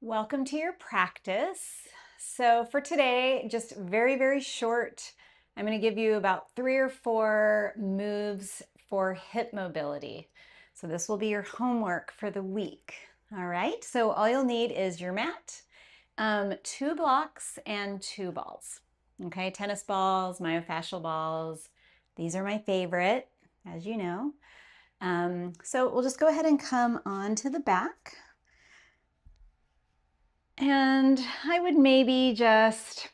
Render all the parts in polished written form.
Welcome to your practice. So for today, just very short, I'm going to give you about 3 or 4 moves for hip mobility. So this will be your homework for the week. All right, so all you'll need is your mat, 2 blocks and 2 balls. Okay, tennis balls, myofascial balls. These are my favorite, as you know. So we'll just go ahead and come onto the back. And I would maybe just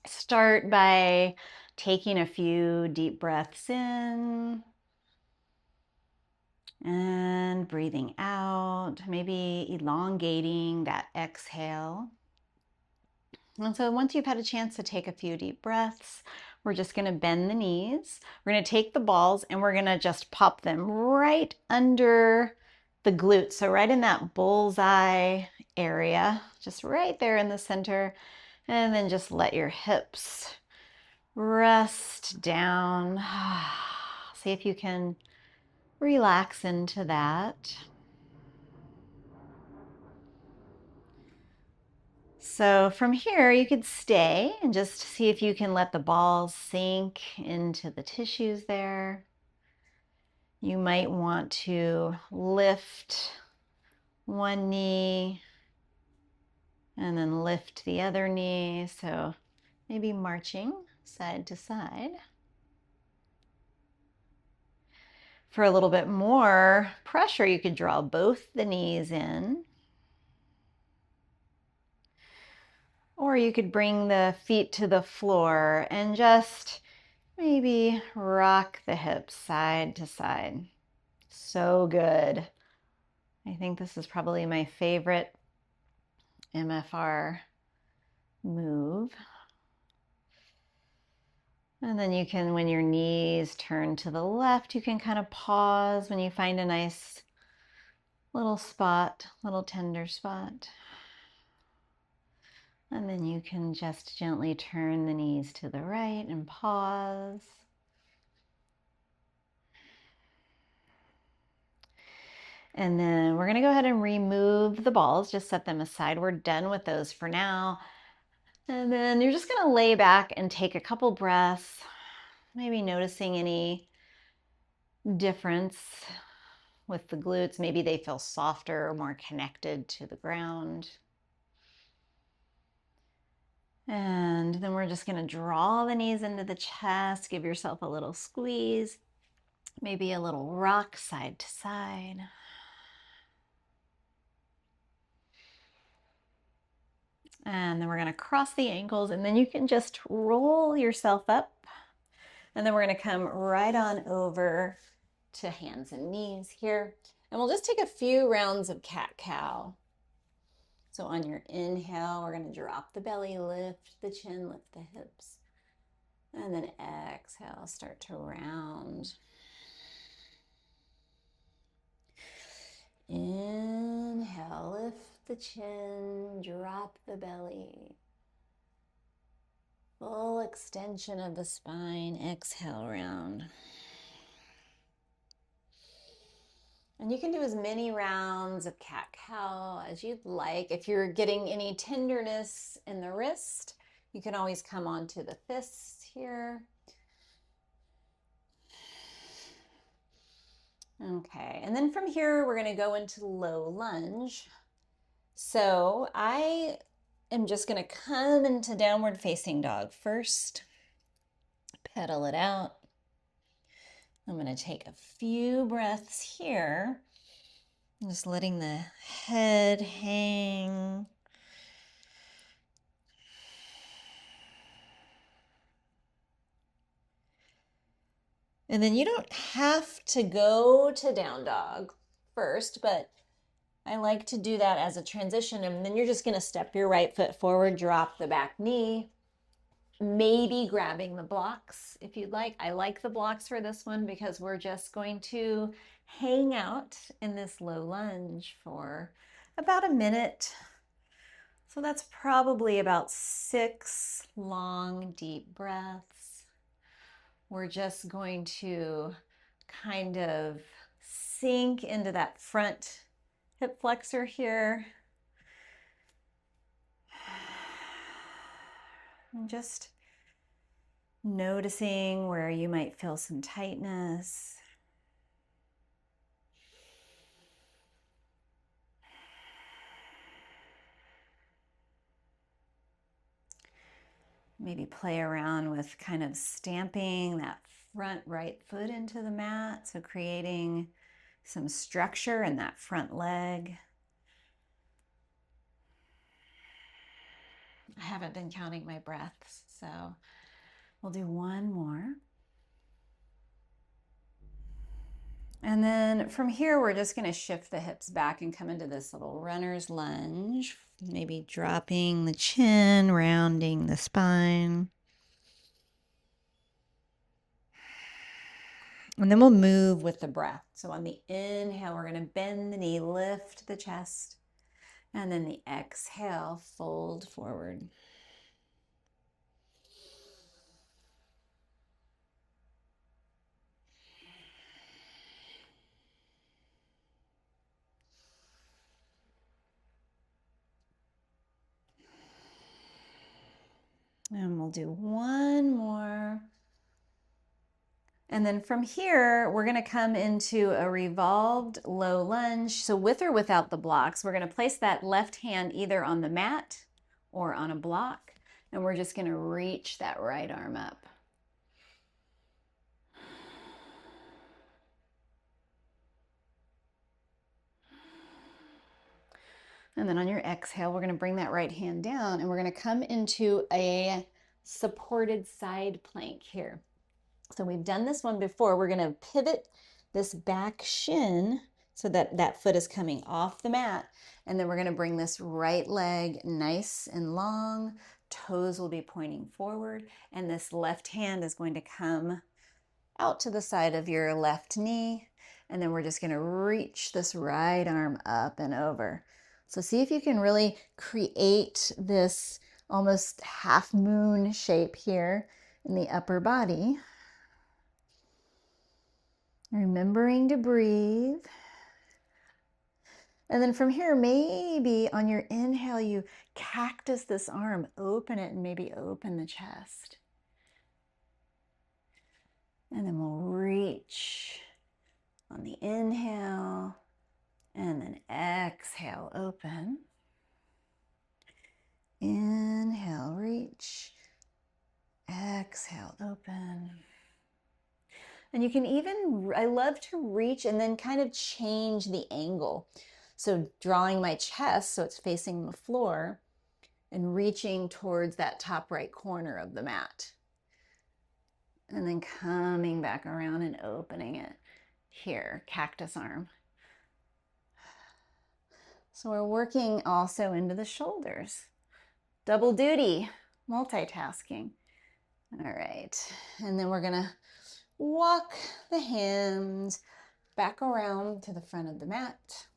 start by taking a few deep breaths in and breathing out, maybe elongating that exhale. And so once you've had a chance to take a few deep breaths, we're just going to bend the knees. We're going to take the balls and we're going to just pop them right under the glutes. So right in that bullseye area, just right there in the center. And then just let your hips rest down. See if you can relax into that. So from here, you could stay and just see if you can let the balls sink into the tissues there. You might want to lift one knee and then lift the other knee. So maybe marching side to side. For a little bit more pressure, you could draw both the knees in. Or you could bring the feet to the floor and just maybe rock the hips side to side. So good. I think this is probably my favorite MFR move. And then you can, when your knees turn to the left, you can kind of pause when you find a nice little spot, little tender spot. And then you can just gently turn the knees to the right and pause. And then we're going to go ahead and remove the balls, just set them aside. We're done with those for now. And then you're just going to lay back and take a couple breaths, maybe noticing any difference with the glutes. Maybe they feel softer or more connected to the ground. And then we're just going to draw the knees into the chest, give yourself a little squeeze, maybe a little rock side to side. And then we're going to cross the ankles, and then you can just roll yourself up. And then we're going to come right on over to hands and knees here. And we'll just take a few rounds of cat-cow. So on your inhale, we're going to drop the belly, lift the chin, lift the hips. And then exhale, start to round. Inhale, lift the chin, drop the belly. Full extension of the spine, exhale, round. And you can do as many rounds of cat-cow as you'd like. If you're getting any tenderness in the wrist, you can always come onto the fists here. Okay, and then from here, we're gonna go into low lunge. So I am just gonna come into downward facing dog first, pedal it out. I'm gonna take a few breaths here, just letting the head hang. And then you don't have to go to down dog first, but I like to do that as a transition. And then you're just going to step your right foot forward, drop the back knee, maybe grabbing the blocks if you'd like. I like the blocks for this one because we're just going to hang out in this low lunge for about a minute. So that's probably about 6 long, deep breaths. We're just going to kind of sink into that front hip flexor here. And just noticing where you might feel some tightness. Maybe play around with kind of stamping that front right foot into the mat, so creating some structure in that front leg. I haven't been counting my breaths, so we'll do one more. And then from here, we're just going to shift the hips back and come into this little runner's lunge, maybe dropping the chin, rounding the spine. And then we'll move with the breath. So on the inhale, we're going to bend the knee, lift the chest. And then the exhale, fold forward. And we'll do one more. And then from here, we're going to come into a revolved low lunge. So with or without the blocks, we're going to place that left hand either on the mat or on a block. And we're just going to reach that right arm up. And then on your exhale, we're going to bring that right hand down and we're going to come into a supported side plank here. So we've done this one before. We're going to pivot this back shin so that that foot is coming off the mat. And then we're going to bring this right leg nice and long. Toes will be pointing forward. And this left hand is going to come out to the side of your left knee. And then we're just going to reach this right arm up and over. So see if you can really create this almost half moon shape here in the upper body. Remembering to breathe. And then from here, maybe on your inhale, you cactus this arm, open it and maybe open the chest. And then we'll reach on the inhale and then exhale, open. Inhale, reach. Exhale, open. And you can even, I love to reach and then kind of change the angle. So drawing my chest so it's facing the floor and reaching towards that top right corner of the mat. And then coming back around and opening it here, cactus arm. So we're working also into the shoulders. Double duty, multitasking. All right, and then we're gonna walk the hands back around to the front of the mat.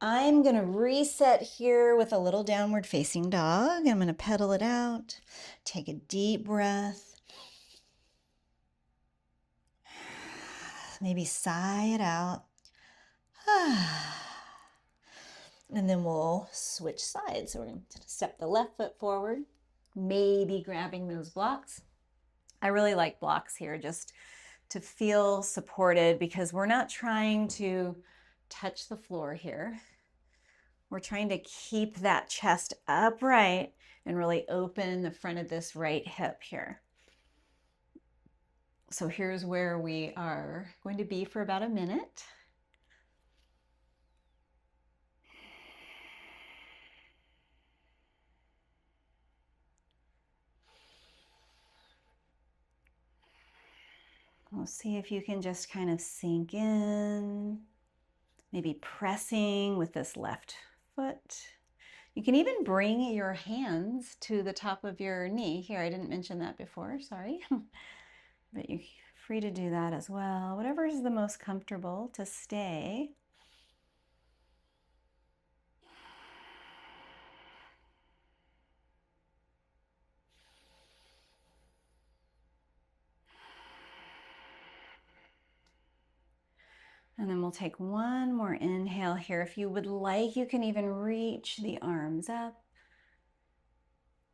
I'm gonna reset here with a little downward facing dog. I'm gonna pedal it out. Take a deep breath. Maybe sigh it out. And then we'll switch sides. So we're going to step the left foot forward, maybe grabbing those blocks. I really like blocks here just to feel supported because we're not trying to touch the floor here. We're trying to keep that chest upright and really open the front of this right hip here. So here's where we are going to be for about a minute. We'll see if you can just kind of sink in, maybe pressing with this left foot. You can even bring your hands to the top of your knee. Here, I didn't mention that before, sorry. But you're free to do that as well. Whatever is the most comfortable to stay. And then we'll take one more inhale here. If you would like, you can even reach the arms up.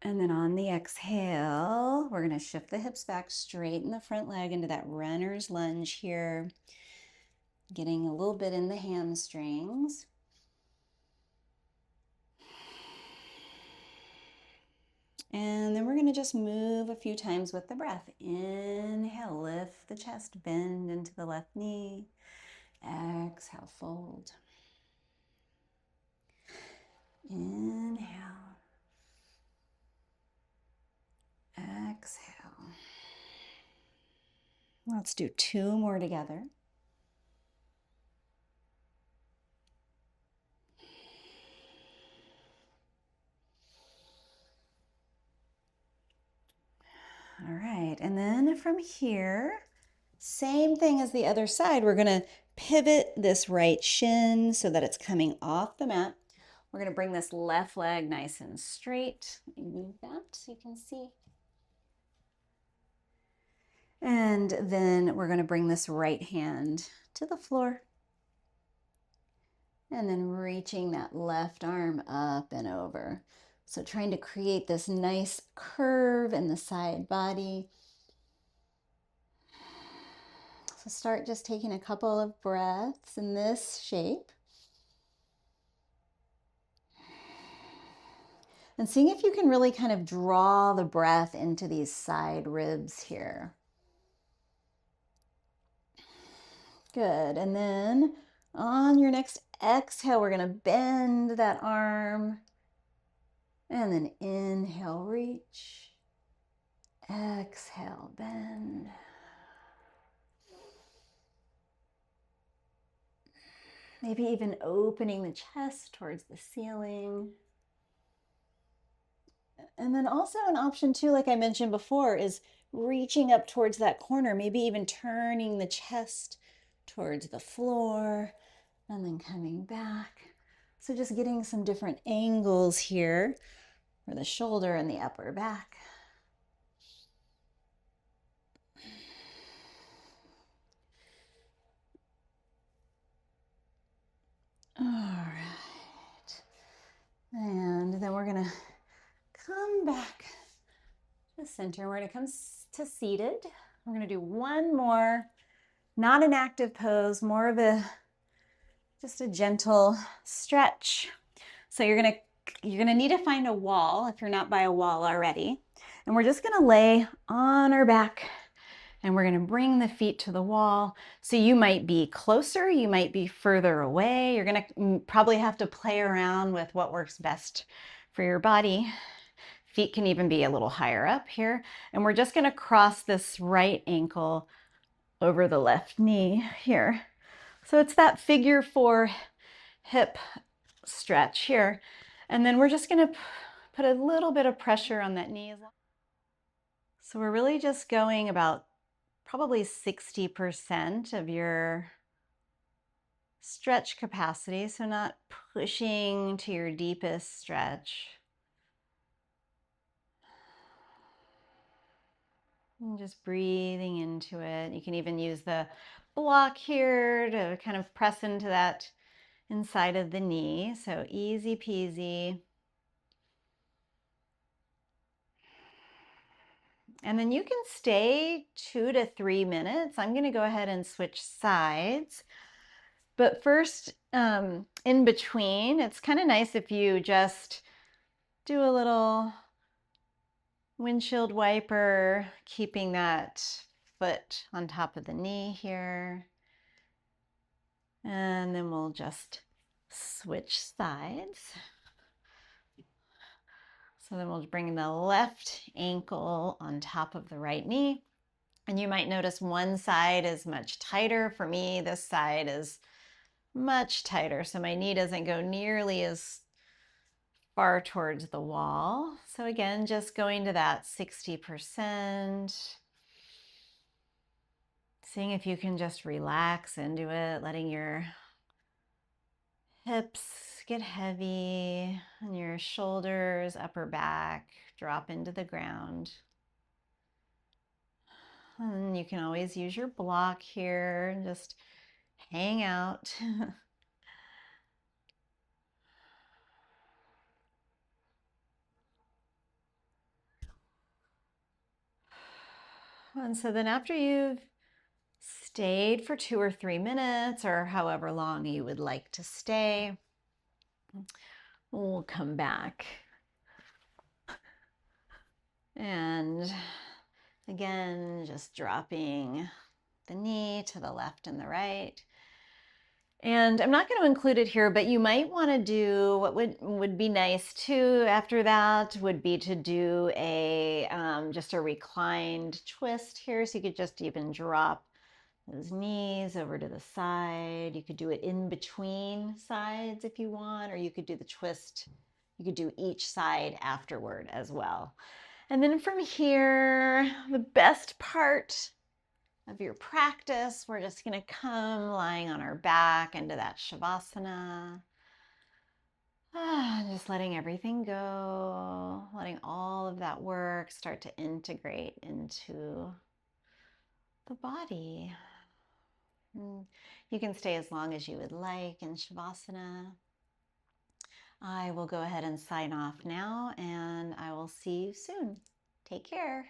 And then on the exhale, we're going to shift the hips back, straighten the front leg into that runner's lunge here, getting a little bit in the hamstrings. And then we're going to just move a few times with the breath. Inhale, lift the chest, bend into the left knee. Exhale, fold. Inhale. Exhale. Let's do 2 more together. All right, and then from here, same thing as the other side. We're gonna pivot this right shin so that it's coming off the mat. We're gonna bring this left leg nice and straight. Let me move that so you can see. And then we're gonna bring this right hand to the floor. And then reaching that left arm up and over. So trying to create this nice curve in the side body. So start just taking a couple of breaths in this shape. And seeing if you can really kind of draw the breath into these side ribs here. Good. And then on your next exhale, we're going to bend that arm. And then inhale, reach. Exhale, bend. Maybe even opening the chest towards the ceiling. And then also an option too, like I mentioned before, is reaching up towards that corner, maybe even turning the chest towards the floor and then coming back. So just getting some different angles here for the shoulder and the upper back. All right. And then we're going to come back to the center. We're going to come to seated. We're going to do one more, not an active pose, more of just a gentle stretch. So you're gonna need to find a wall if you're not by a wall already. And we're just gonna lay on our back and we're gonna bring the feet to the wall. So you might be closer, you might be further away. You're gonna probably have to play around with what works best for your body. Feet can even be a little higher up here. And we're just gonna cross this right ankle over the left knee here. So it's that figure 4 hip stretch here. And then we're just going to put a little bit of pressure on that knee. So we're really just going about probably 60% of your stretch capacity. So not pushing to your deepest stretch. And just breathing into it. You can even use the block here to kind of press into that inside of the knee. So easy peasy. And then you can stay 2 to 3 minutes. I'm going to go ahead and switch sides. But first, in between, it's kind of nice if you just do a little windshield wiper, keeping that foot on top of the knee here. And then we'll just switch sides. So then we'll bring the left ankle on top of the right knee. And you might notice one side is much tighter. For me, this side is much tighter. So my knee doesn't go nearly as far towards the wall. So again, just going to that 60%. Seeing if you can just relax into it, letting your hips get heavy and your shoulders, upper back drop into the ground. And you can always use your block here and just hang out. And so then after you've stayed for 2 or 3 minutes or however long you would like to stay, we'll come back. And again, just dropping the knee to the left and the right. And I'm not going to include it here, but you might want to do what would be nice too after that would be to do a just a reclined twist here. So you could just even drop those knees over to the side. You could do it in between sides if you want, or you could do the twist. You could do each side afterward as well. And then from here, the best part of your practice, we're just going to come lying on our back into that shavasana. Just letting everything go, letting all of that work start to integrate into the body. You can stay as long as you would like in shavasana. I will go ahead and sign off now, and I will see you soon. Take care.